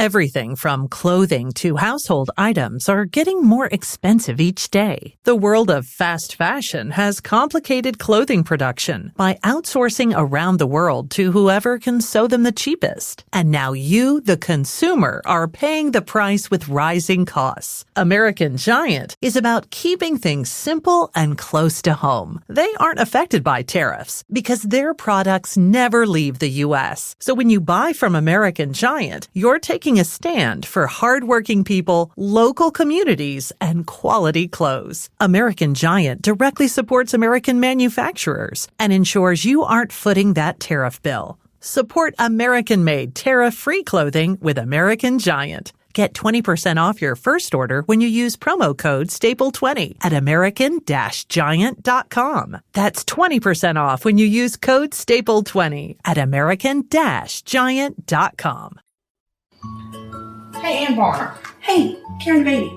Everything from clothing to household items are getting more expensive each day. The world of fast fashion has complicated clothing production by outsourcing around the world to whoever can sew them the cheapest. And now you, the consumer, are paying the price with rising costs. American Giant is about keeping things simple and close to home. They aren't affected by tariffs because their products never leave the U.S. So when you buy from American Giant, you're taking a stand for hardworking people, local communities, and quality clothes. American Giant directly supports American manufacturers and ensures you aren't footing that tariff bill. Support American-made, tariff-free clothing with American Giant. Get 20% off your first order when you use promo code STAPLE20 at American-Giant.com. That's 20% off when you use code STAPLE20 at American-Giant.com. Hey, Ann Varner. Hey, Kare and DeVanie.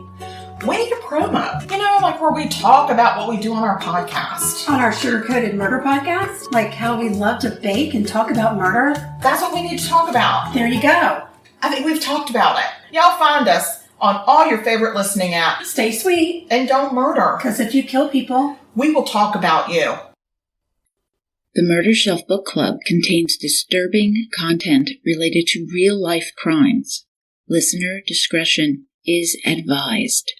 We need a promo. You know, like where we talk about what we do on our podcast. On our Sugar-Coated Murder podcast? Like how we love to bake and talk about murder? That's what we need to talk about. There you go. I think we've talked about it. Y'all find us on all your favorite listening apps. Stay sweet. And don't murder. Because if you kill people, we will talk about you. The Murder Shelf Book Club contains disturbing content related to real-life crimes. Listener discretion is advised.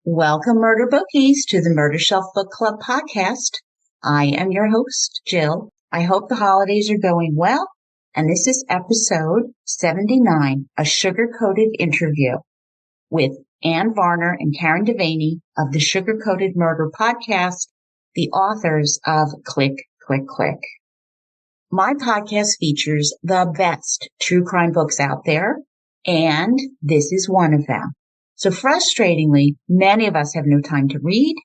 Welcome, Murder Bookies, to the Murder Shelf Book Club podcast. I am your host, Jill. I hope the holidays are going well, and this is episode 79, a sugar-coated interview with Ann Varner and Kare DeVanie of the Sugar-Coated Murder podcast, the authors of Click, Click, Click. My podcast features the best true crime books out there, and this is one of them. So frustratingly, many of us have no time to read,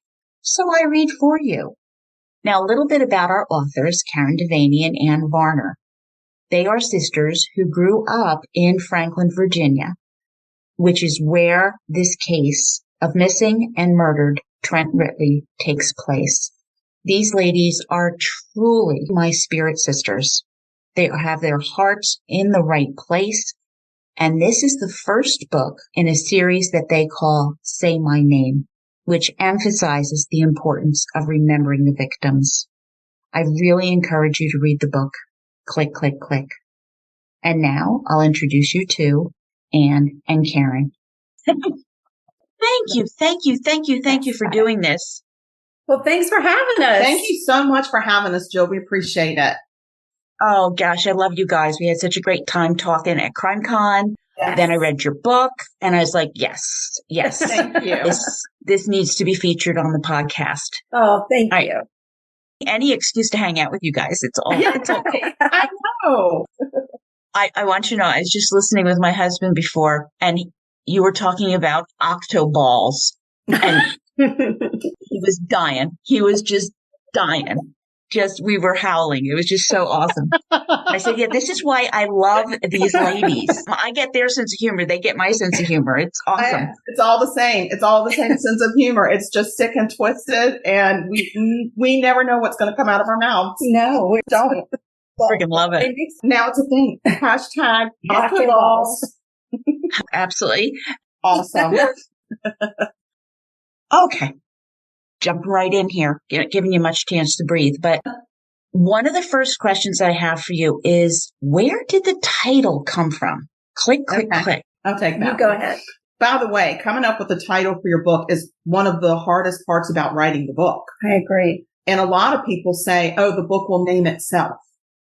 so I read for you. Now, a little bit about our authors, Kare DeVanie and Ann Varner. They are sisters who grew up in Franklin, Virginia, which is where this case of missing and murdered Trent Whitley takes place. These ladies are truly my spirit sisters. They have their hearts in the right place. And this is the first book in a series that they call Say My Name, which emphasizes the importance of remembering the victims. I really encourage you to read the book. Click, click, click. And now I'll introduce you to Ann and Kare. Thank you for doing this. well, thanks for having us. Thank you so much for having us, Jill. We appreciate it. Oh, gosh, I love you guys. We had such a great time talking at CrimeCon. Yes. Then I read your book, and I was like, yes. Thank you. This needs to be featured on the podcast. Oh, thank you. Any excuse to hang out with you guys. It's all cool. I know. I want you to know, I was just listening with my husband before, and you were talking about octoballs, and he was dying. He was just dying. We were howling. It was just so awesome. I said, yeah, this is why I love these ladies. I get their sense of humor. They get my sense of humor. It's awesome. It's all the same. It's all the same sense of humor. It's just sick and twisted, and we never know what's going to come out of our mouths. No, we don't. Freaking love it. Now it's a thing. Hashtag octoballs. Absolutely. Awesome. Okay. Jumping right in here, giving you much chance to breathe. But one of the first questions I have for you is, where did the title come from? Click, click, click. I'll take that. You go ahead. By the way, coming up with a title for your book is one of the hardest parts about writing the book. I agree. And a lot of people say, oh, the book will name itself.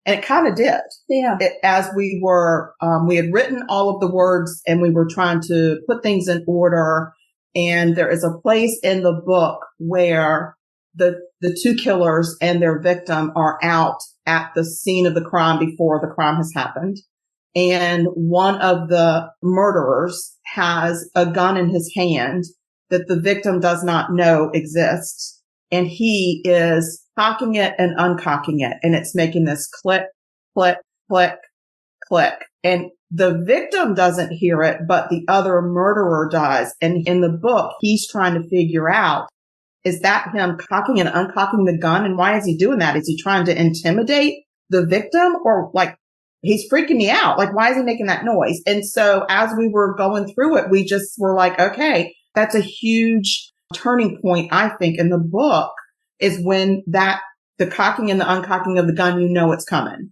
And it kind of did. Yeah. As we were, we had written all of the words and we were trying to put things in order. And there is a place in the book where the two killers and their victim are out at the scene of the crime before the crime has happened. And one of the murderers has a gun in his hand that the victim does not know exists. And he is cocking it and uncocking it. And it's making this click, click, click, click. And the victim doesn't hear it, but the other murderer does. And in the book, he's trying to figure out, is that him cocking and uncocking the gun? And why is he doing that? Is he trying to intimidate the victim, or like, he's freaking me out? Like, why is he making that noise? And so as we were going through it, we just were like, okay, that's a huge turning point, I think, in the book, is when the cocking and the uncocking of the gun, you know it's coming.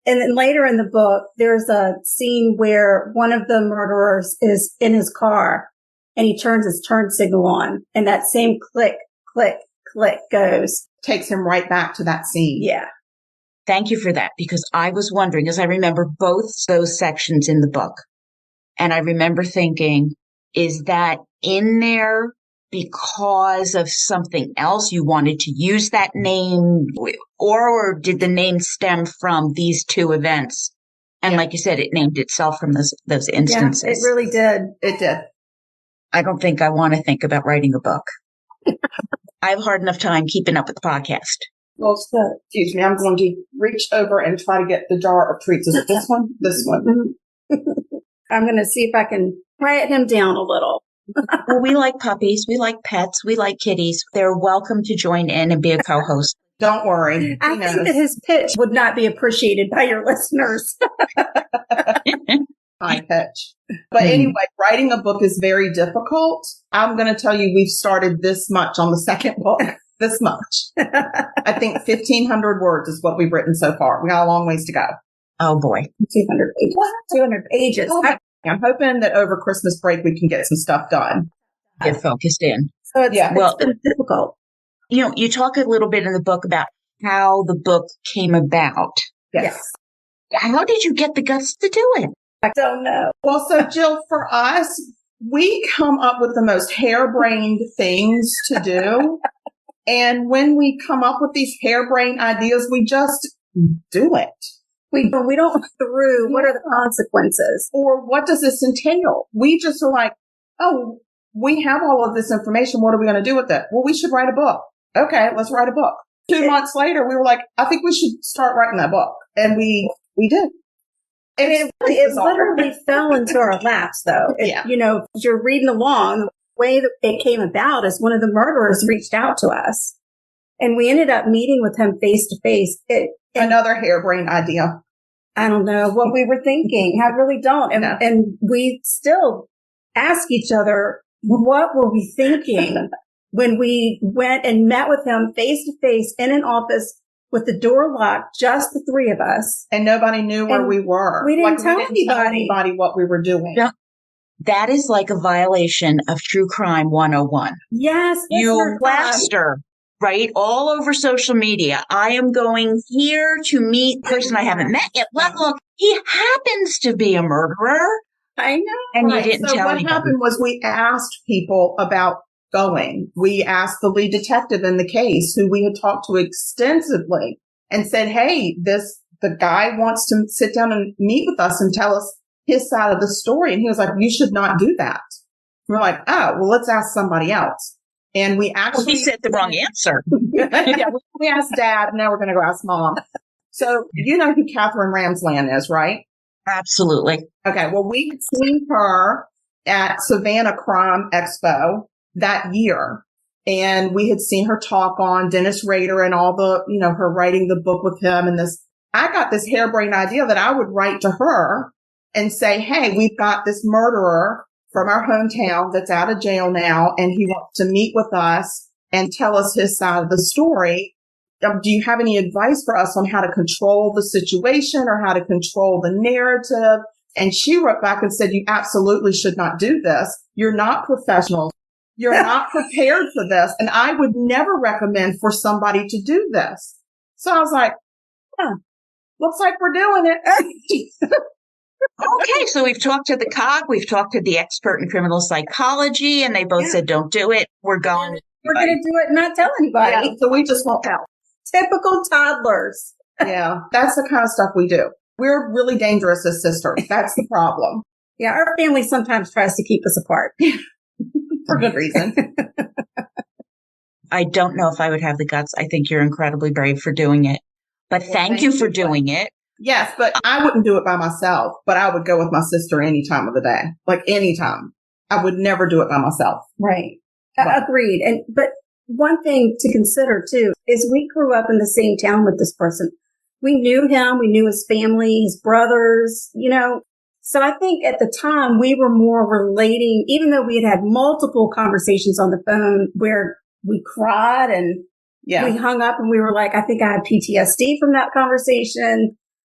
And then later in the book, there's a scene where one of the murderers is in his car and he turns his turn signal on, and that same click, click, click goes. Takes him right back to that scene. Yeah. Thank you for that, because I was wondering, as I remember both those sections in the book, and I remember thinking, is that in there because of something else? You wanted to use that name, or did the name stem from these two events? And like you said, it named itself from those instances. Yeah, it really did. It did. I don't think I want to think about writing a book. I have a hard enough time keeping up with the podcast. Well, excuse me, I'm going to reach over and try to get the jar of treats. Is it this one? This one. I'm going to see if I can quiet him down a little. Well, we like puppies. We like pets. We like kitties. They're welcome to join in and be a co-host. Don't worry. I think that his pitch would not be appreciated by your listeners. High pitch. But anyway, writing a book is very difficult. I'm going to tell you, we've started this much on the second book. This much. I think 1,500 words is what we've written so far. We got a long ways to go. Oh, boy. 200 pages. 200 pages. I'm hoping that over Christmas break, we can get some stuff done. Get focused in. So it's been difficult. You know, you talk a little bit in the book about how the book came about. Yes. How did you get the guts to do it? I don't know. Well, so Jill, for us, we come up with the most harebrained things to do. And when we come up with these harebrained ideas, we just do it. We don't look through what are the consequences, or what does this entail? We just are like, oh, we have all of this information. What are we going to do with it? Well, we should write a book. Okay, let's write a book. 2 months later, we were like, I think we should start writing that book. And we did. And it literally fell into our laps, though. You know, you're reading along. The way that it came about is one of the murderers reached out to us, and we ended up meeting with him face to face. Another harebrained idea. I don't know what we were thinking. I really don't. And we still ask each other, what were we thinking when we went and met with him face to face in an office with the door locked, just the three of us. And nobody knew where we were. We didn't tell anybody what we were doing. Yeah. That is like a violation of True Crime 101. Yes. You plaster, right, all over social media. I am going here to meet a person I haven't met yet. Look, he happens to be a murderer. I know. And you didn't tell anybody. What happened was we asked people about going. We asked the lead detective in the case, who we had talked to extensively, and said, hey, the guy wants to sit down and meet with us and tell us his side of the story. And he was like, you should not do that. We're like, oh, well, let's ask somebody else. And we actually he said the wrong answer. We asked Dad, now we're going to go ask Mom. So you know who Catherine Ramsland is, right? Absolutely. Okay. Well, we had seen her at Savannah Crime Expo that year. And we had seen her talk on Dennis Rader and all the, her writing the book with him. And I got this harebrained idea that I would write to her and say, hey, we've got this murderer from our hometown that's out of jail now, and he wants to meet with us and tell us his side of the story. Do you have any advice for us on how to control the situation or how to control the narrative? And she wrote back and said, you absolutely should not do this. You're not professional. You're not prepared for this. And I would never recommend for somebody to do this. So I was like, looks like we're doing it. Okay, so we've talked to the COG, we've talked to the expert in criminal psychology, and they both said, don't do it. We're going to do it and not tell anybody. Yeah, so we just won't tell. Typical toddlers. Yeah, that's the kind of stuff we do. We're really dangerous as sisters. That's the problem. Yeah, our family sometimes tries to keep us apart. For good reason. I don't know if I would have the guts. I think you're incredibly brave for doing it. But thank you for doing it. Yes, but I wouldn't do it by myself, but I would go with my sister any time of the day. Like anytime. I would never do it by myself. Right. Agreed. But one thing to consider too is we grew up in the same town with this person. We knew him. We knew his family, his brothers, So I think at the time we were more relating, even though we had multiple conversations on the phone where we cried and we hung up and we were like, I think I had PTSD from that conversation.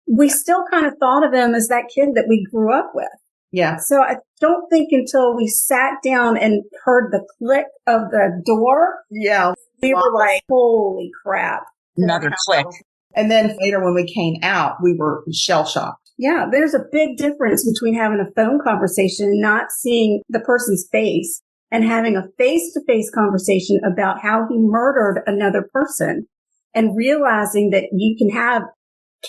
We still kind of thought of him as that kid that we grew up with. Yeah. So I don't think until we sat down and heard the click of the door. Yeah. We were like, holy crap. Another click. And then later when we came out, we were shell shocked. Yeah. There's a big difference between having a phone conversation and not seeing the person's face and having a face-to-face conversation about how he murdered another person and realizing that you can have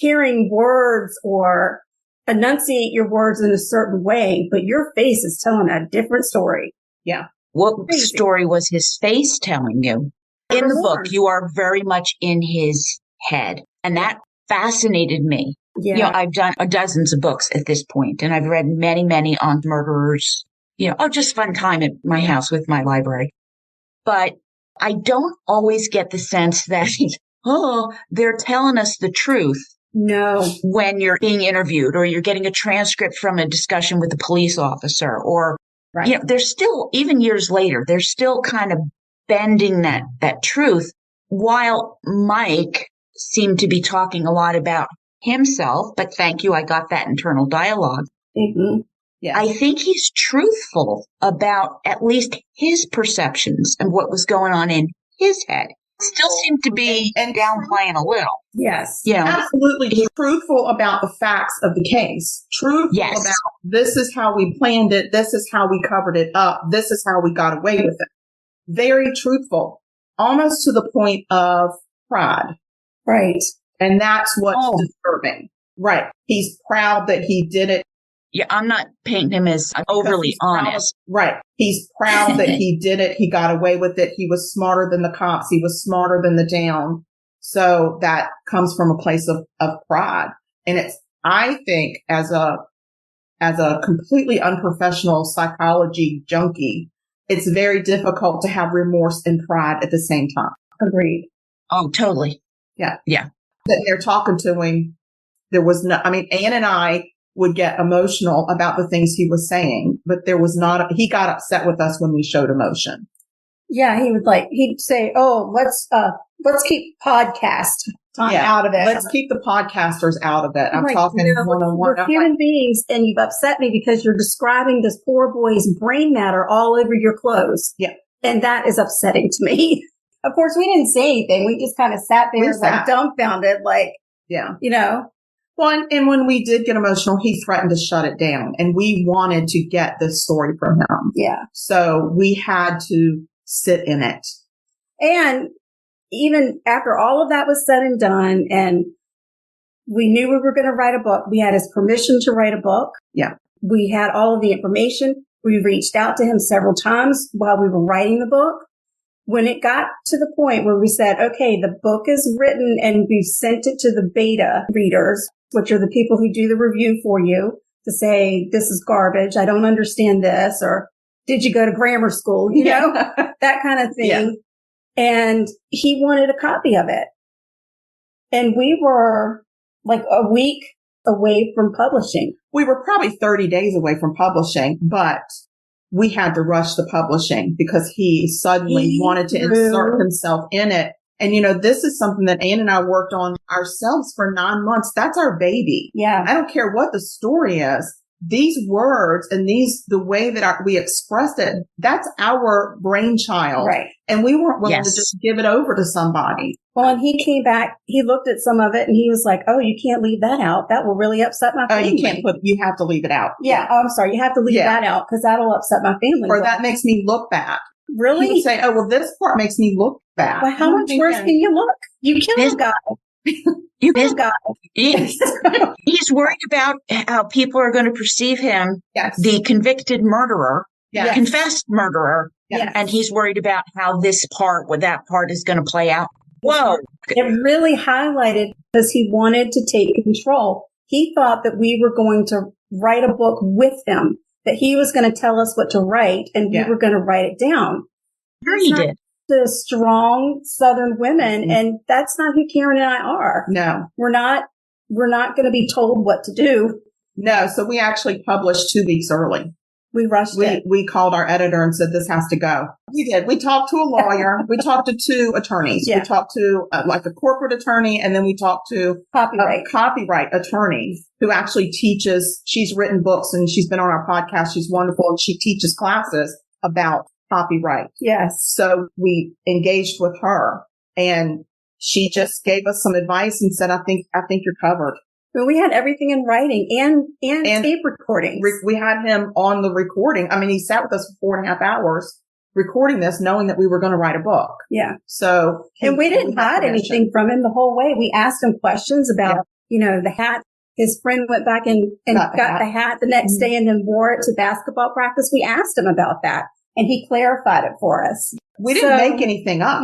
caring words or enunciate your words in a certain way, but your face is telling a different story. Yeah. What story was his face telling you? In the book, you are very much in his head, and that fascinated me. Yeah. I've done dozens of books at this point, and I've read many, many on murderers. Just fun time at my house with my library. But I don't always get the sense that, they're telling us the truth. No. When you're being interviewed or you're getting a transcript from a discussion with a police officer or, they're still, even years later, they're still kind of bending that truth while Mike seemed to be talking a lot about himself. But thank you. I got that internal dialogue. Mm-hmm. Yeah. I think he's truthful about at least his perceptions and what was going on in his head. Still seemed to be downplaying a little. Yes. Absolutely truthful about the facts of the case. Truthful about this is how we planned it. This is how we covered it up. This is how we got away with it. Very truthful, almost to the point of pride. Right. And that's what's disturbing. Right. He's proud that he did it. Yeah, I'm not painting him as overly honest. Right. He's proud that he did it. He got away with it. He was smarter than the cops. He was smarter than the town. So that comes from a place of pride. And it's, I think, as a completely unprofessional psychology junkie, it's very difficult to have remorse and pride at the same time. Agreed. Oh, totally. Yeah. Yeah. That they're talking to him. There was no, Ann and I would get emotional about the things he was saying, but there was not, he got upset with us when we showed emotion. Yeah. He'd say, let's keep podcast time out of it. Let's keep the podcasters out of it. I'm talking one-on-one. We're human beings and you've upset me because you're describing this poor boy's brain matter all over your clothes. Yeah. And that is upsetting to me. Of course, we didn't say anything. We just kind of sat there dumbfounded, Well, and when we did get emotional, he threatened to shut it down, and we wanted to get this story from him. Yeah. So we had to sit in it. And even after all of that was said and done, and we knew we were going to write a book, we had his permission to write a book. Yeah. We had all of the information. We reached out to him several times while we were writing the book. When it got to the point where we said, okay, the book is written and we've sent it to the beta readers, which are the people who do the review for you, to say, this is garbage. I don't understand this. Or did you go to grammar school? That kind of thing. Yeah. And he wanted a copy of it. And we were like a week away from publishing. We were probably 30 days away from publishing, but we had to rush the publishing because he suddenly wanted to insert himself in it. And, this is something that Ann and I worked on ourselves for 9 months. That's our baby. Yeah. I don't care what the story is. These words and the way that we expressed it, that's our brainchild. Right. And we weren't willing to just give it over to somebody. Well, and he came back, he looked at some of it and he was like, oh, you can't leave that out. That will really upset my family. You have to leave it out. Yeah. Oh, I'm sorry. You have to leave that out because that'll upset my family. Or that makes me look bad. Really? He would say, oh, well, this part makes me look bad. But how much worse can you look? You killed a guy. You Thank God. He's worried about how people are going to perceive him, Yes. the convicted murderer, Yes. confessed murderer, Yes. and he's worried about how that part is going to play out. Whoa. It really highlighted because he wanted to take control. He thought that we were going to write a book with him, that he was going to tell us what to write, and we were going to write it down. Sure he did. The strong Southern women, and that's not who Karen and I are. No. We're not going to be told what to do. No. So we actually published 2 weeks early. We rushed it. We called our editor and said, this has to go. We did. We talked to a lawyer. We talked to 2 attorneys. Yeah. We talked to like a corporate attorney, and then we talked to a copyright attorney who actually teaches. She's written books and she's been on our podcast. She's wonderful. And she teaches classes about copyright. Yes. So we engaged with her, and she just gave us some advice and said, I think you're covered. Well, we had everything in writing and tape recordings. We had him on the recording. I mean, he sat with us for 4.5 hours recording this, knowing that we were going to write a book. Yeah. So, and we didn't hide anything from him the whole way. We asked him questions about, the hat. His friend went back and got the hat the next day and then wore it to basketball practice. We asked him about that, and he clarified it for us. We didn't make anything up.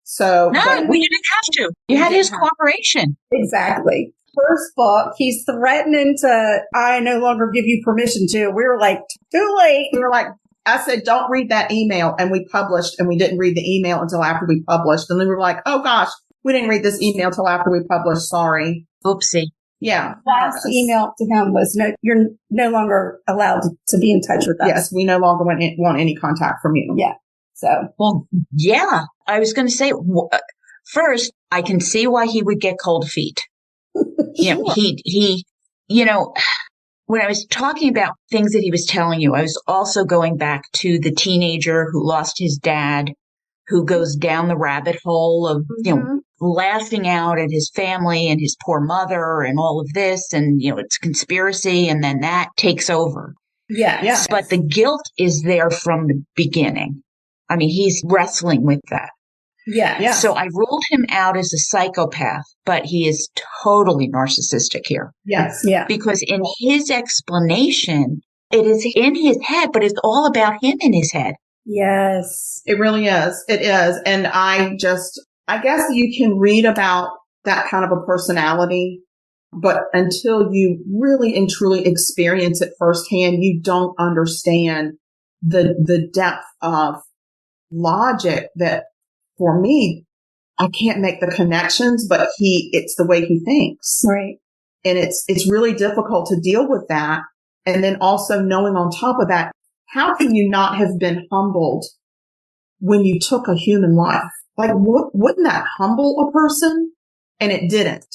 So no, we didn't have to. You had his cooperation. Exactly. First book, he's threatening to, I no longer give you permission to. We were like, too late. We were like, I said, don't read that email. And we published, and we didn't read the email until after we published. And then we were like, oh gosh, we didn't read this email till after we published. Sorry. Oopsie. Yeah. Last email to him was, no, you're no longer allowed to be in touch with us. Yes, we no longer want any contact from you. Yeah. So. Well, yeah. I was going to say, first, I can see why he would get cold feet. Sure. He, when I was talking about things that he was telling you, I was also going back to the teenager who lost his dad, who goes down the rabbit hole of, laughing out at his family and his poor mother and all of this. And, it's conspiracy. And then that takes over. Yes. But the guilt is there from the beginning. I mean, he's wrestling with that. Yeah. So I ruled him out as a psychopath, but he is totally narcissistic here. Yes. Yeah. Because in his explanation, it is in his head, but it's all about him in his head. Yes. It really is. It is. And I guess you can read about that kind of a personality, but until you really and truly experience it firsthand, you don't understand the depth of logic that, for me, I can't make the connections, but it's the way he thinks. Right. And it's really difficult to deal with that. And then also knowing on top of that, how can you not have been humbled when you took a human life? Like, wouldn't that humble a person? And it didn't.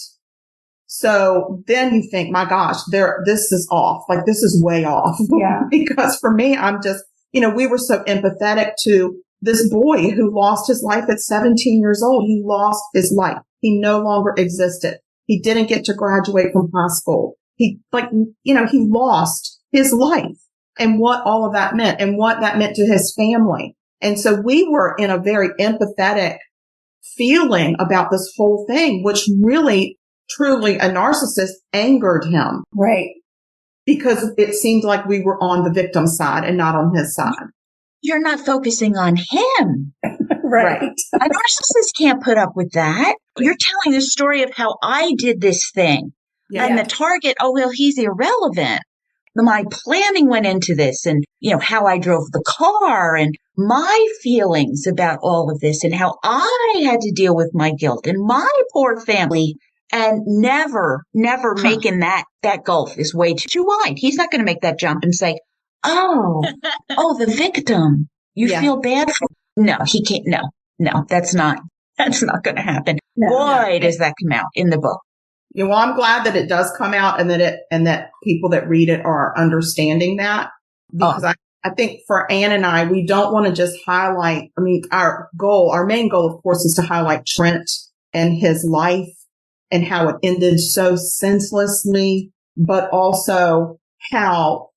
So then you think, my gosh, this is off. Like, this is way off. Yeah. Because for me, I'm just, we were so empathetic to this boy who lost his life at 17 years old. He lost his life. He no longer existed. He didn't get to graduate from high school. He lost his life and what all of that meant and what that meant to his family. And so we were in a very empathetic feeling about this whole thing, which really, truly, a narcissist angered him. Right. Because it seemed like we were on the victim's side and not on his side. You're not focusing on him. Right. A narcissist can't put up with that. You're telling the story of how I did this thing. Yeah. And the target, he's irrelevant. My planning went into this and, how I drove the car and my feelings about all of this and how I had to deal with my guilt and my poor family, and never making that gulf is way too wide. He's not going to make that jump and say, the victim. You feel bad for. No, he can't. No, that's not going to happen. Boy, does that come out in the book. Well, I'm glad that it does come out and that people that read it are understanding that, because I think for Anne and I, we don't want to just highlight, our main goal, of course, is to highlight Trent and his life and how it ended so senselessly, but also how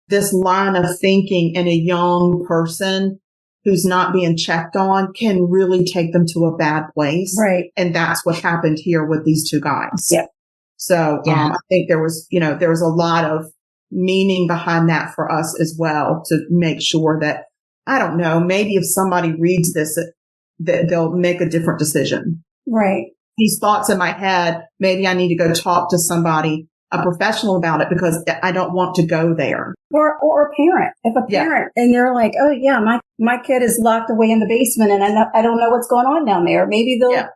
this line of thinking in a young person who's not being checked on can really take them to a bad place. Right. And that's what happened here with these two guys. Yeah. So I think there was a lot of meaning behind that for us as well, to make sure that, I don't know, maybe if somebody reads this, that they'll make a different decision. Right. These thoughts in my head, maybe I need to go talk to somebody, a professional about it, because I don't want to go there. Or a parent. If a parent and they're like, oh yeah, my kid is locked away in the basement and I don't know what's going on down there. Maybe they'll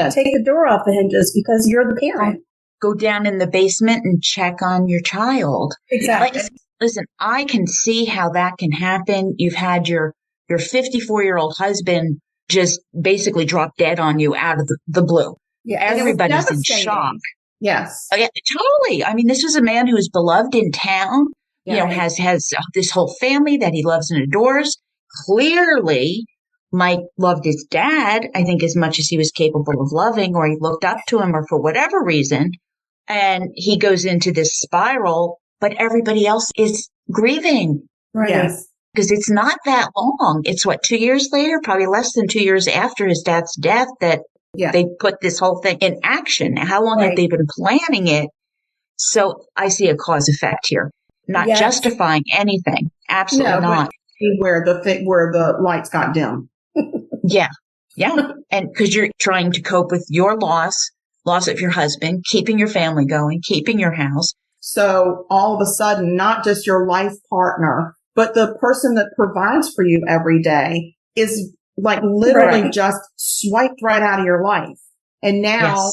take the door off the hinges because you're the parent. Go down in the basement and check on your child. Exactly. Listen, I can see how that can happen. You've had your 54-year-old husband just basically drop dead on you out of the blue. Yeah, everybody's in shock. Yes. Oh, yeah, totally. I mean, this is a man who is beloved in town, has this whole family that he loves and adores. Clearly, Mike loved his dad, I think, as much as he was capable of loving, or he looked up to him, or for whatever reason. And he goes into this spiral, but everybody else is grieving. Right. Yes. Because it's not that long. It's 2 years later, probably less than 2 years after his dad's death, that they put this whole thing in action. How long have they been planning it? So I see a cause effect here, not justifying anything. Absolutely not. Where the lights got dim. Yeah. And because you're trying to cope with your loss of your husband, keeping your family going, keeping your house. So all of a sudden, not just your life partner, but the person that provides for you every day is like literally just swiped right out of your life. And now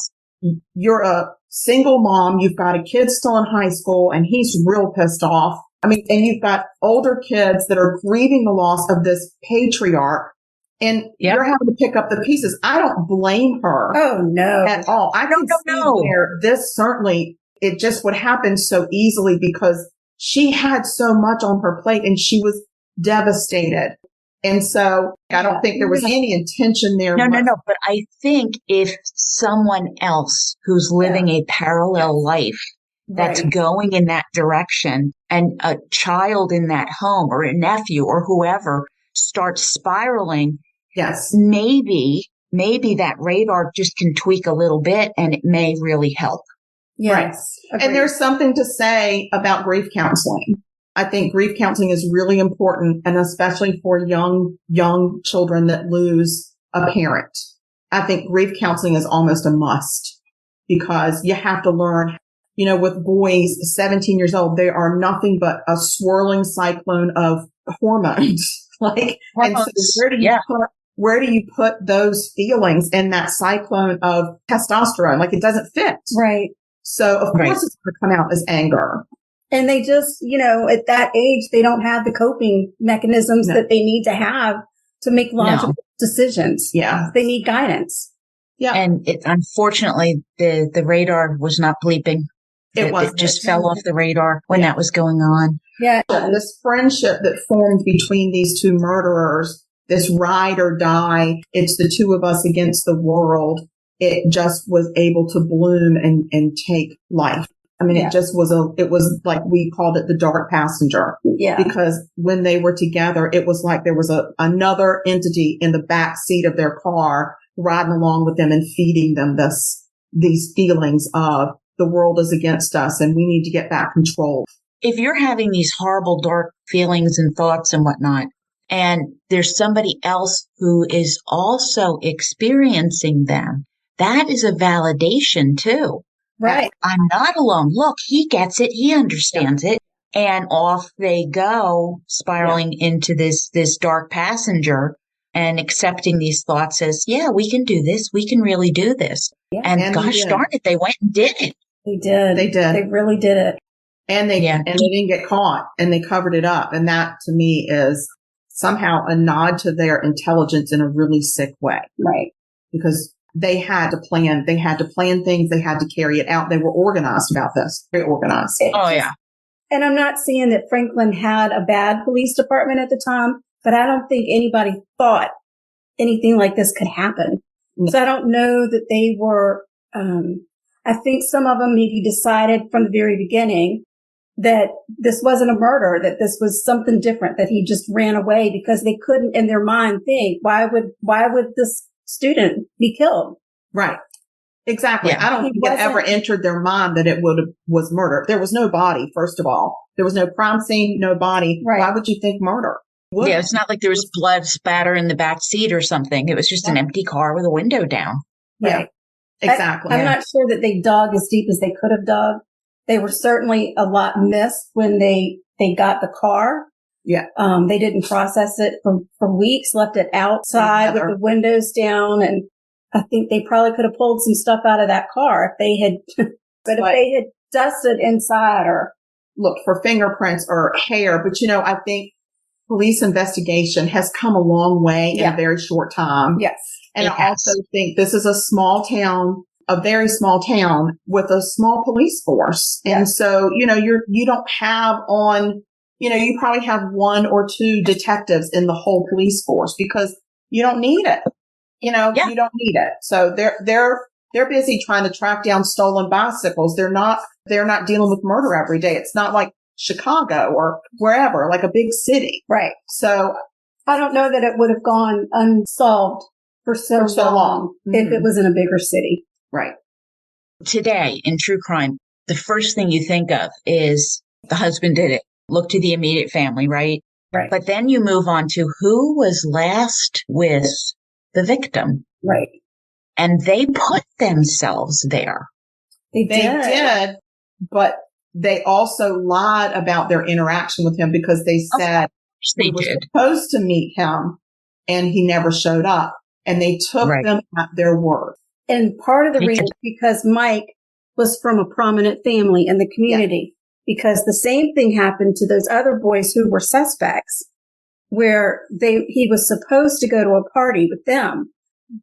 you're a single mom. You've got a kid still in high school and he's real pissed off. I mean, and you've got older kids that are grieving the loss of this patriarch. And you're having to pick up the pieces. I don't blame her. Oh, no. At all. I don't know where this certainly, it just would happen so easily because she had so much on her plate and she was devastated. And so I don't think there was any intention there. No. But I think if someone else who's living a parallel life that's going in that direction, and a child in that home or a nephew or whoever starts spiraling, maybe that radar just can tweak a little bit and it may really help. Yes. Right. And there's something to say about grief counseling. I think grief counseling is really important, and especially for young children that lose a parent. I think grief counseling is almost a must because you have to learn, with boys 17 years old, they are nothing but a swirling cyclone of hormones. And so where do you put those feelings in that cyclone of testosterone? It doesn't fit. Right. So of course it's going to come out as anger. And they just, at that age, they don't have the coping mechanisms that they need to have to make logical decisions. Yeah. They need guidance. Yeah. And unfortunately, the radar was not bleeping. It just fell off the radar when that was going on. Yeah. This friendship that formed between these two murderers, this ride or die, it's the two of us against the world. It just was able to bloom and take life. I mean, it was like we called it the dark passenger. Yeah. Because when they were together, it was like there was another entity in the back seat of their car riding along with them and feeding them these feelings of the world is against us and we need to get back control. If you're having these horrible, dark feelings and thoughts and whatnot, and there's somebody else who is also experiencing them, that is a validation too. Right. I'm not alone. Look, he gets it. He understands it. And off they go, spiraling into this dark passenger and accepting these thoughts as, we can do this. We can really do this. Yeah. And gosh darn it, they went and did it. They did. They really did it. And they didn't get caught and they covered it up. And that to me is somehow a nod to their intelligence in a really sick way. Right. Because they had to plan things. They had to carry it out. They were organized about this. Very organized. Oh, yeah. And I'm not saying that Franklin had a bad police department at the time, but I don't think anybody thought anything like this could happen. No. So I don't know that they were, I think some of them maybe decided from the very beginning that this wasn't a murder, that this was something different, that he just ran away because they couldn't in their mind think, why would this student be killed? Right. Exactly. Yeah. I don't think it ever entered their mind that it was murder. There was no body, first of all. There was no crime scene, no body. Right. Why would you think murder? Yeah, it's not like there was blood spatter in the back seat or something. It was just an empty car with a window down. Yeah. Exactly. I'm not sure that they dug as deep as they could have dug. They were certainly a lot missed when they got the car. Yeah. They didn't process it for weeks, left it outside with the windows down. And I think they probably could have pulled some stuff out of that car if they had, but if they had dusted inside or looked for fingerprints or hair. But, I think police investigation has come a long way in a very short time. Yes. And I also think this is a small town, a very small town with a small police force. Yeah. And so, you don't have you probably have one or two detectives in the whole police force because you don't need it. You don't need it. So they're busy trying to track down stolen bicycles. They're not dealing with murder every day. It's not like Chicago or wherever, like a big city. Right. So I don't know that it would have gone unsolved for so long if it was in a bigger city. Right. Today in true crime, the first thing you think of is the husband did it. Look to the immediate family, right? Right. But then you move on to who was last with the victim. Right. And they put themselves there. They did, but they also lied about their interaction with him because they said they were did. supposed to meet him and he never showed up. And they took them at their word. And part of the reason is because Mike was from a prominent family in the community, because the same thing happened to those other boys who were suspects, where he was supposed to go to a party with them.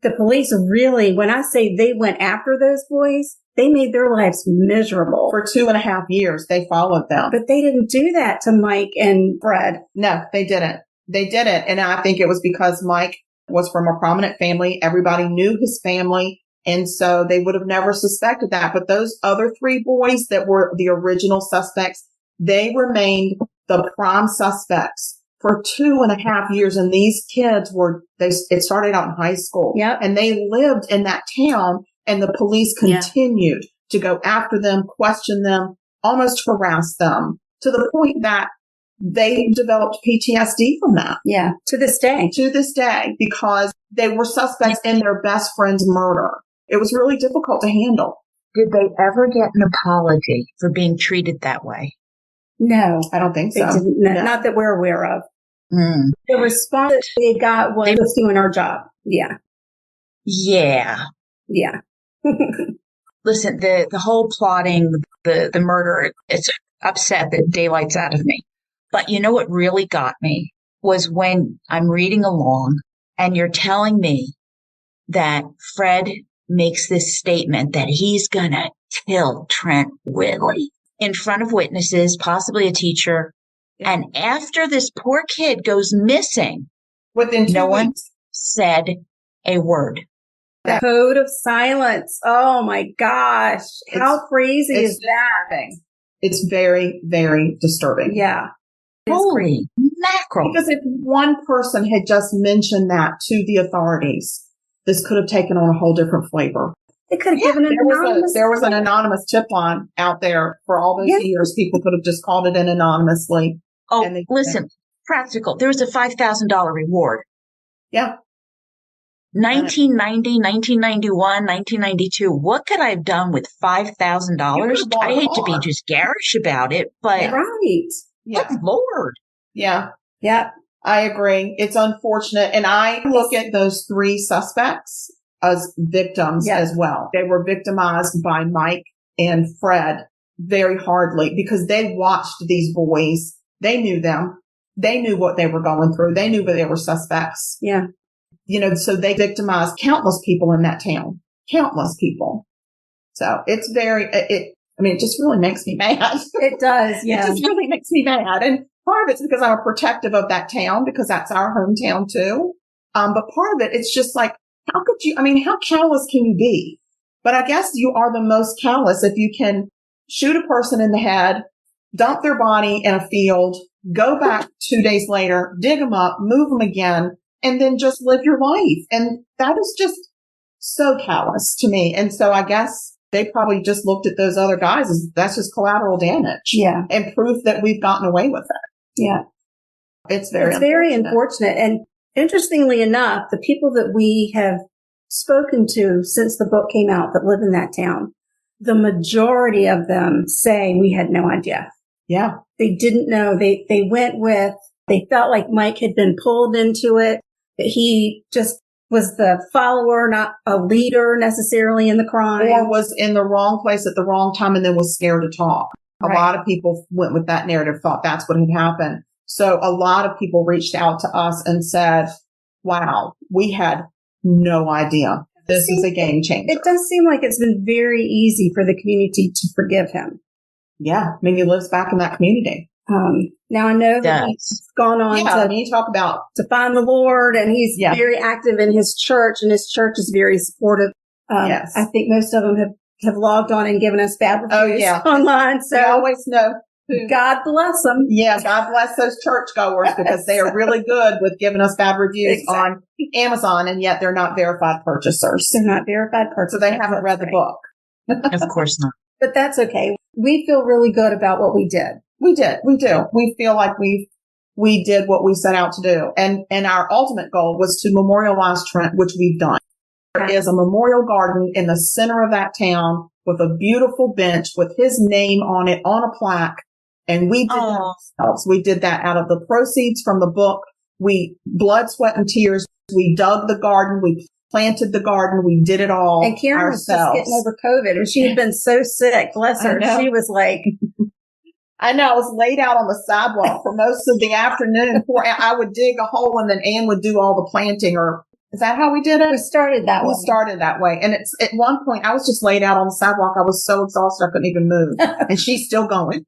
The police really, when I say they went after those boys, they made their lives miserable. For 2.5 years, they followed them. But they didn't do that to Mike and Fred. No, they didn't. They didn't. And I think it was because Mike was from a prominent family. Everybody knew his family. And so they would have never suspected that. But those other 3 boys that were the original suspects, they remained the prime suspects for 2.5 years. And these kids it started out in high school. Yep. And they lived in that town and the police continued to go after them, question them, almost harass them to the point that they developed PTSD from that. Yeah. To this day. To this day, because they were suspects in their best friend's murder. It was really difficult to handle. Did they ever get an apology for being treated that way? No. I don't think so. Not that we're aware of. The response they got was, "Let's doing our job." Yeah. Yeah. Yeah. Listen, the whole plotting, the murder, it's upset the daylights out of me. But you know what really got me was when I'm reading along and you're telling me that Fred makes this statement that he's going to kill Trent Whitley in front of witnesses, possibly a teacher. Yeah. And after this poor kid goes missing, within 2 weeks, no one said a word. The code of silence. Oh my gosh. How crazy is that? It's very, very disturbing. Yeah. Holy mackerel. Because if one person had just mentioned that to the authorities, this could have taken on a whole different flavor. It could have given an anonymous. There was an anonymous tip line out there for all those years. People could have just called it in anonymously. Oh, listen, practical. There was a $5,000 reward. Yeah. 1990, 1991, 1992. What could I have done with $5,000? I hate to be just garish about it, but right. Yeah. Good Lord. Yeah. Yeah. I agree. It's unfortunate. And I look at those 3 suspects as victims as well. They were victimized by Mike and Fred very hardly because they watched these boys. They knew them. They knew what they were going through. They knew that they were suspects. Yeah. So they victimized countless people in that town. Countless people. So it's it just really makes me mad. It does. Yeah. It just really makes me mad. And part of it's because I'm a protective of that town because that's our hometown too. But part of it, it's just like, how callous can you be? But I guess you are the most callous if you can shoot a person in the head, dump their body in a field, go back 2 days later, dig them up, move them again, and then just live your life. And that is just so callous to me. And so I guess they probably just looked at those other guys as that's just collateral damage. Yeah. And proof that we've gotten away with it. Yeah. It's very unfortunate. And interestingly enough, the people that we have spoken to since the book came out that live in that town, the majority of them say we had no idea. Yeah. They didn't know. They felt like Mike had been pulled into it, that he just was the follower, not a leader necessarily in the crime. Or was in the wrong place at the wrong time and then was scared to talk. A lot of people went with that narrative, thought that's what had happened. So a lot of people reached out to us and said, wow, we had no idea. This is a game changer. It does seem like it's been very easy for the community to forgive him. Yeah. I mean, he lives back in that community. Now I know that he's gone on to find the Lord, and he's very active in his church, and his church is very supportive. I think most of them have logged on and given us bad reviews online. So I always know. God bless them. Yeah, God bless those churchgoers because they are really good with giving us bad reviews on Amazon, and yet they're not verified purchasers. They're not verified purchasers. So they haven't read the book. Of course not. But that's okay. We feel really good about what we did. We did. We do. We feel like we did what we set out to do. And our ultimate goal was to memorialize Trent, which we've done. There is a memorial garden in the center of that town with a beautiful bench with his name on it on a plaque. And we did that ourselves. We did that out of the proceeds from the book. We blood, sweat, and tears. We dug the garden. We planted the garden. We did it all and Karen ourselves. Was just getting over COVID, and she had been so sick. Bless her. She was like, I know. I was laid out on the sidewalk for most of the afternoon. I would dig a hole, and then Ann would do all the planting. Or is that how we did it? We started that way. We started that way. And it's at one point, I was just laid out on the sidewalk. I was so exhausted, I couldn't even move. And she's still going.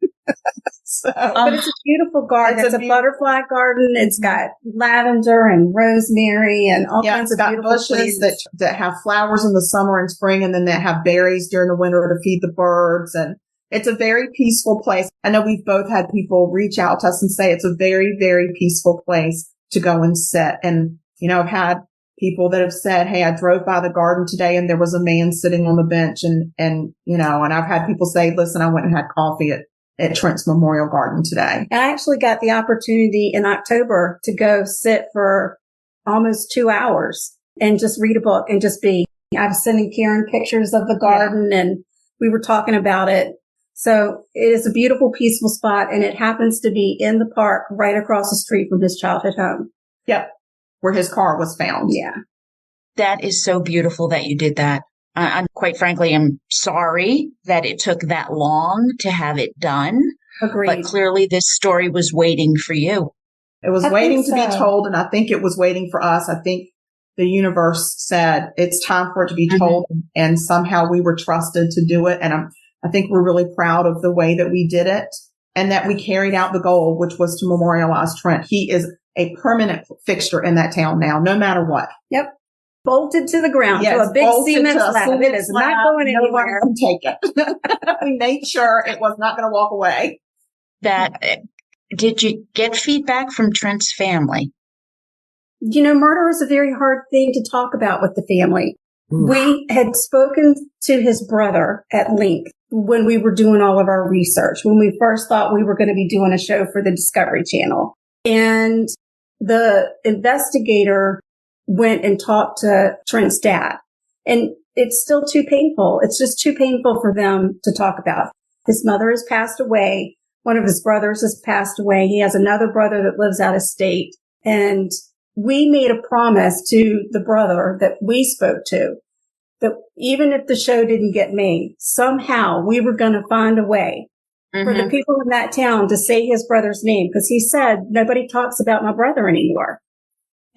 But it's a beautiful garden. It's a butterfly garden. It's got lavender and rosemary and all kinds of beautiful bushes that have flowers in the summer and spring, and then that have berries during the winter to feed the birds. And it's a very peaceful place. I know we've both had people reach out to us and say it's a very, very peaceful place to go and sit. And, you know, I've had people that have said, hey, I drove by the garden today and there was a man sitting on the bench. And I've had people say, listen, I went and had coffee at Trent's Memorial Garden today. I actually got the opportunity in October to go sit for almost 2 hours and just read a book and just be. I was sending Karen pictures of the garden and we were talking about it. So it is a beautiful, peaceful spot, and it happens to be in the park right across the street from his childhood home. Yep. Where his car was found. Yeah. That is so beautiful that you did that. I'm quite frankly, I'm sorry that it took that long to have it done. Agreed. But clearly this story was waiting for you. It was waiting to be told, and I think it was waiting for us. I think the universe said it's time for it to be told, and somehow we were trusted to do it. And I think we're really proud of the way that we did it and that we carried out the goal, which was to memorialize Trent. He is a permanent fixture in that town now, no matter what. Yep. Bolted to the ground to a big cement slab. It is not going anywhere. No one can take it. We made sure it was not going to walk away. Did you get feedback from Trent's family? You know, murder is a very hard thing to talk about with the family. We had spoken to his brother at length when we were doing all of our research, when we first thought we were going to be doing a show for the Discovery Channel. And the investigator went and talked to Trent's dad. And it's still too painful. It's just too painful for them to talk about. His mother has passed away. One of his brothers has passed away. He has another brother that lives out of state. And we made a promise to the brother that we spoke to that even if the show didn't get made, somehow we were going to find a way for the people in that town to say his brother's name. Because he said, nobody talks about my brother anymore.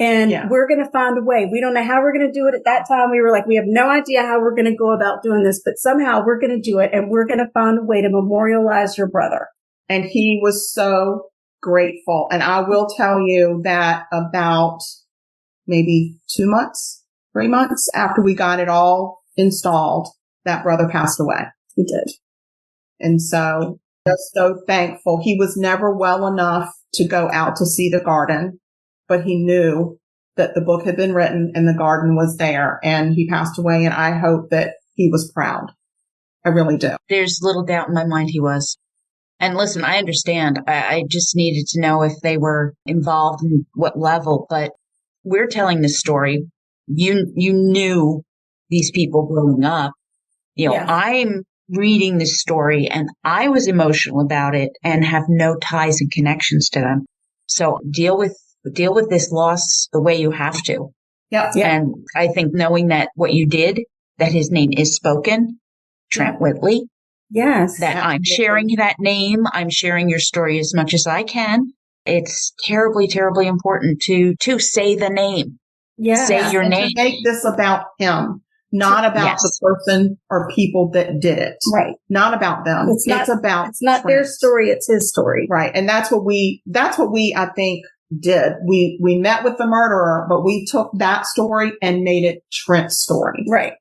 And we're going to find a way. We don't know how we're going to do it. At that time, we were like, we have no idea how we're going to go about doing this, but somehow we're going to do it. And we're going to find a way to memorialize your brother. And he was so grateful. And I will tell you that about maybe 3 months after we got it all installed, that brother passed away. He did. And so just so thankful. He was never well enough to go out to see the garden, but he knew that the book had been written and the garden was there, and he passed away. And I hope that he was proud. I really do. There's little doubt in my mind he was. And listen, I understand. I just needed to know if they were involved in what level, but we're telling this story. You knew these people growing up. I'm reading this story and I was emotional about it and have no ties and connections to them. So deal with this loss the way you have to. Yeah. And I think knowing that what you did, that his name is spoken, Trent Whitley. Yes. That I'm sharing that name. I'm sharing your story as much as I can. It's terribly, terribly important to say the name. Yeah. Say your name. To make this about him, not about the person or people that did it. Right. Not about them. It's not Trent. Their story. It's his story. Right. And that's what we, I think, did. We met with the murderer, but we took that story and made it Trent's story. Right.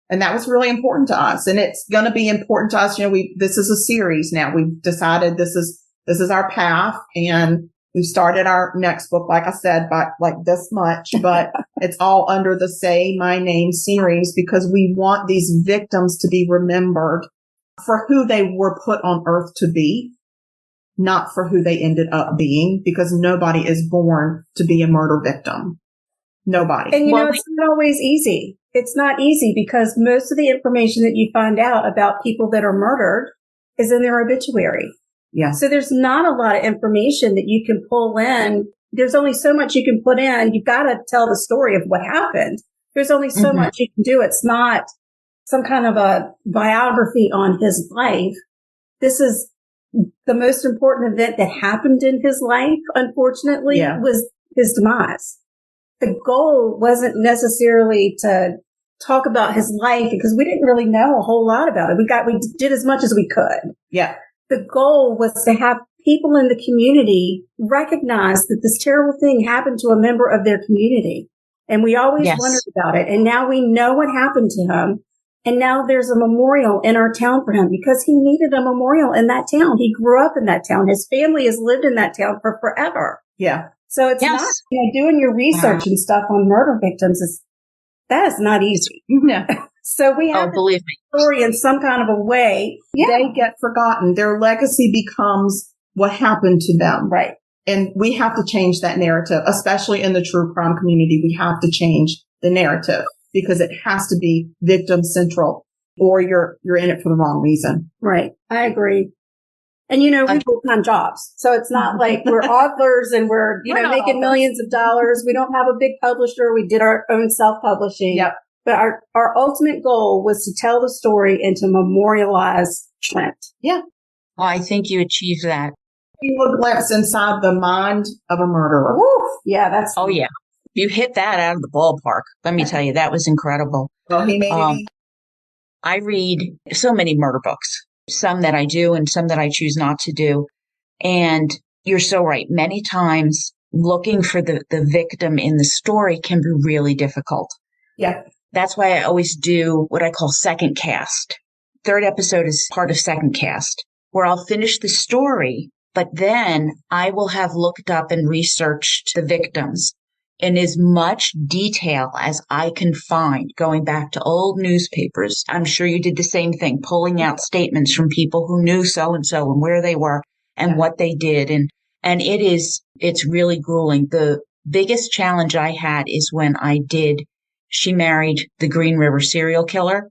And that was really important to us. And it's going to be important to us. This is a series now. We've decided this is our path, and we've started our next book, like I said, by like this much, but it's all under the Say My Name series because we want these victims to be remembered for who they were put on earth to be, not for who they ended up being, because nobody is born to be a murder victim. Nobody. And it's not always easy. It's not easy because most of the information that you find out about people that are murdered is in their obituary. Yeah. So there's not a lot of information that you can pull in. There's only so much you can put in. You've got to tell the story of what happened. There's only so much you can do. It's not some kind of a biography on his life. This is the most important event that happened in his life, unfortunately, was his demise. The goal wasn't necessarily to talk about his life because we didn't really know a whole lot about it. We did as much as we could. Yeah. The goal was to have people in the community recognize that this terrible thing happened to a member of their community. And we always wondered about it. And now we know what happened to him. And now there's a memorial in our town for him because he needed a memorial in that town. He grew up in that town. His family has lived in that town for forever. Yeah. So it's not, doing your research and stuff on murder victims that is not easy. Yeah. So we have believe me, story in some kind of a way. They get forgotten. Their legacy becomes what happened to them. Right. And we have to change that narrative, especially in the true crime community. We have to change the narrative because it has to be victim central or you're in it for the wrong reason. Right. I agree. And, we have full-time jobs. So it's not like we're authors and we're, making millions of dollars. We don't have a big publisher. We did our own self-publishing. Yep. But our ultimate goal was to tell the story and to memorialize Trent. Yeah. Well, I think you achieved that. A glimpse inside the mind of a murderer. Woo! Yeah, that's... Oh, yeah. You hit that out of the ballpark. Let me tell you, that was incredible. Well, he made it. I read so many murder books, some that I do and some that I choose not to do. And you're so right. Many times looking for the victim in the story can be really difficult. Yeah. That's why I always do what I call 2ndCast. Third episode is part of 2ndCast, where I'll finish the story, but then I will have looked up and researched the victims in as much detail as I can find, going back to old newspapers. I'm sure you did the same thing, pulling out statements from people who knew so-and-so and where they were and what they did. And it's really grueling. The biggest challenge I had is when she married the Green River serial killer.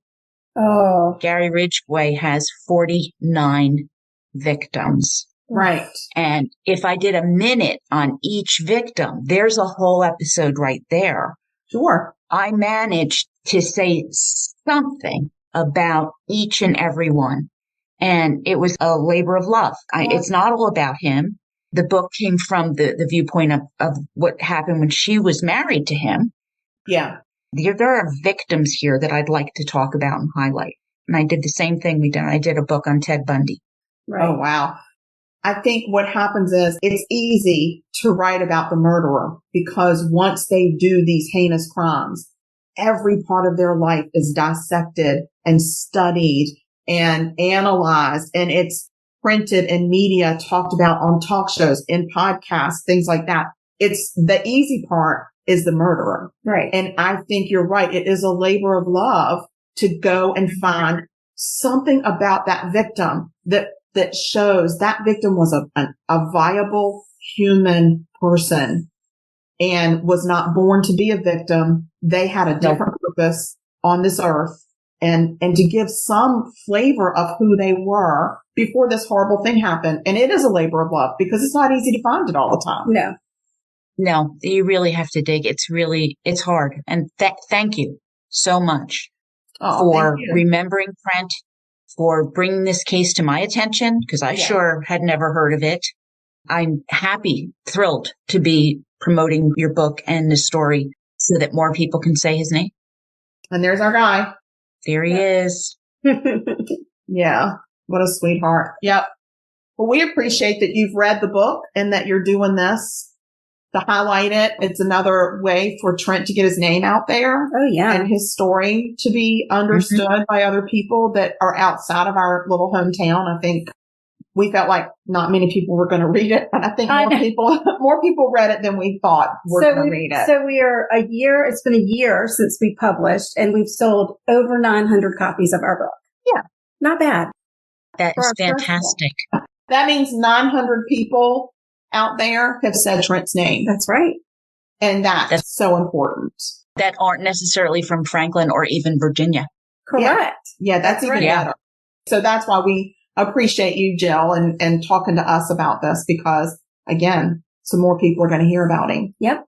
Oh. Gary Ridgway has 49 victims. Right. And if I did a minute on each victim, there's a whole episode right there. Sure. I managed to say something about each and every one. And it was a labor of love. It's not all about him. The book came from the viewpoint of what happened when she was married to him. Yeah. There are victims here that I'd like to talk about and highlight. And I did the same thing I did a book on Ted Bundy. Right. Oh, wow. I think what happens is it's easy to write about the murderer because once they do these heinous crimes, every part of their life is dissected and studied and analyzed. And it's printed in media, talked about on talk shows, in podcasts, things like that. It's the easy part is the murderer. Right. And I think you're right. It is a labor of love to go and find something about that victim that shows that victim was a viable human person and was not born to be a victim. They had a different purpose on this earth, and to give some flavor of who they were before this horrible thing happened. And it is a labor of love because it's not easy to find it all the time. No, you really have to dig. It's hard. And thank you so much for remembering Trent, for bringing this case to my attention, because I sure had never heard of it. I'm thrilled to be promoting your book and the story so that more people can say his name. And there's our guy. There he is. Yeah. What a sweetheart. Yep. Well, we appreciate that you've read the book and that you're doing this to highlight it. It's another way for Trent to get his name out there. Oh, yeah. And his story to be understood by other people that are outside of our little hometown. I think we felt like not many people were going to read it. And I think more people read it than we thought were going to read it. So we are it's been a year since we published, and we've sold over 900 copies of our book. Yeah. Not bad. That is fantastic. That means 900 people out there have said Trent's name. That's right. And that's so important. That aren't necessarily from Franklin or even Virginia. Correct. Yeah, that's even better. So that's why we appreciate you, Jill, and talking to us about this because, again, some more people are going to hear about him. Yep.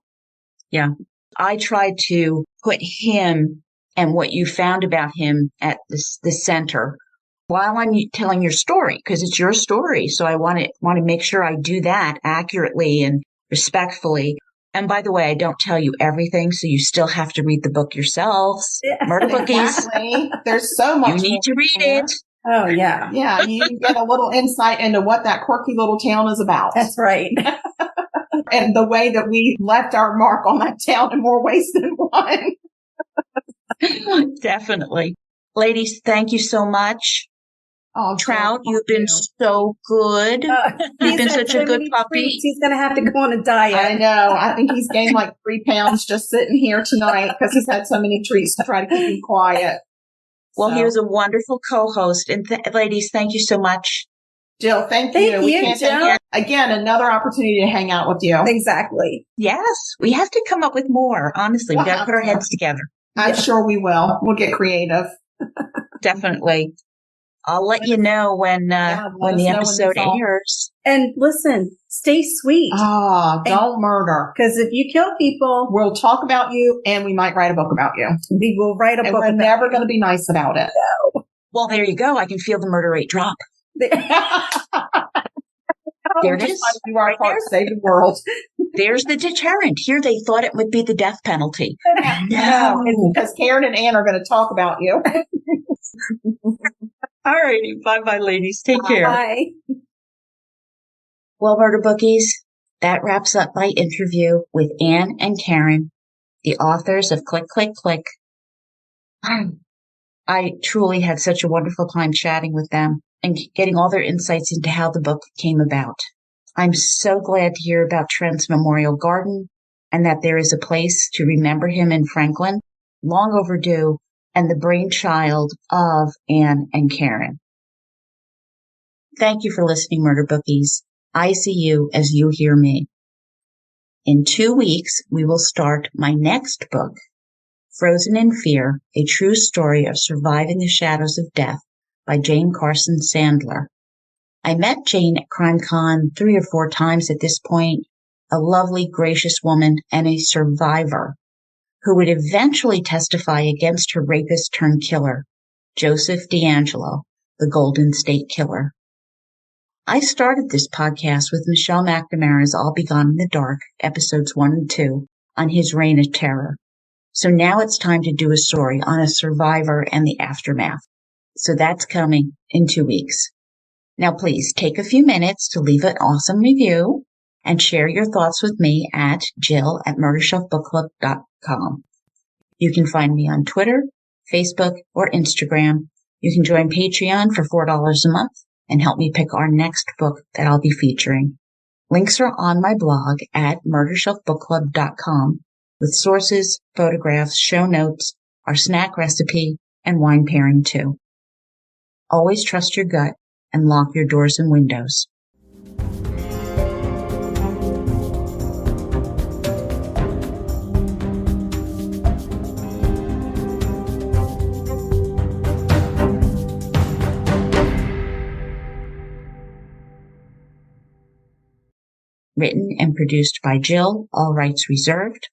Yeah. I tried to put him and what you found about him at the center while I'm telling your story, because it's your story. So I want to make sure I do that accurately and respectfully. And by the way, I don't tell you everything, so you still have to read the book yourselves. Murder Bookies. Exactly. There's so much. You need to read it. Oh, yeah. Yeah, you can get a little insight into what that quirky little town is about. That's right. And the way that we left our mark on that town in more ways than one. Definitely. Ladies, thank you so much. Oh, Trout, you've been so good. You've been such a good puppy. He's going to have to go on a diet. I know. I think he's gained like 3 pounds just sitting here tonight because he's had so many treats to try to keep him quiet. Well, he was a wonderful co-host. And ladies, thank you so much. Jill, thank you. We can't thank you. Again, another opportunity to hang out with you. Exactly. Yes. We have to come up with more. Honestly, we got to put our heads together. I'm sure we will. We'll get creative. Definitely. I'll let you know when the episode airs. And listen, stay sweet. Don't murder. Because if you kill people, we'll talk about you and we might write a book about you. We will write a book. We're never going to be nice about it. No. Well, there you go. I can feel the murder rate drop. There it is. Do our part to save the world. There's the deterrent. Here they thought it would be the death penalty. No, because Karen and Ann are going to talk about you. All righty. Bye-bye, ladies. Take care. Bye. Well, Murder Bookies, that wraps up my interview with Ann and Karen, the authors of Click, Click, Click. I truly had such a wonderful time chatting with them and getting all their insights into how the book came about. I'm so glad to hear about Trent's Memorial Garden and that there is a place to remember him in Franklin, long overdue, and the brainchild of Ann and Karen. Thank you for listening, Murder Bookies. I see you as you hear me. In 2 weeks, we will start my next book, Frozen in Fear, a true story of surviving the shadows of death by Jane Carson Sandler. I met Jane at CrimeCon 3 or 4 times at this point, a lovely, gracious woman and a survivor who would eventually testify against her rapist-turned-killer, Joseph DeAngelo, the Golden State Killer. I started this podcast with Michelle McNamara's I'll Be Gone in the Dark, episodes 1 and 2, on his reign of terror. So now it's time to do a story on a survivor and the aftermath. So that's coming in 2 weeks. Now please take a few minutes to leave an awesome review and share your thoughts with me at jill@murdershelfbookclub.com. You can find me on Twitter, Facebook, or Instagram. You can join Patreon for $4 a month and help me pick our next book that I'll be featuring. Links are on my blog at murdershelfbookclub.com with sources, photographs, show notes, our snack recipe, and wine pairing too. Always trust your gut and lock your doors and windows. Written and produced by Jill, all rights reserved.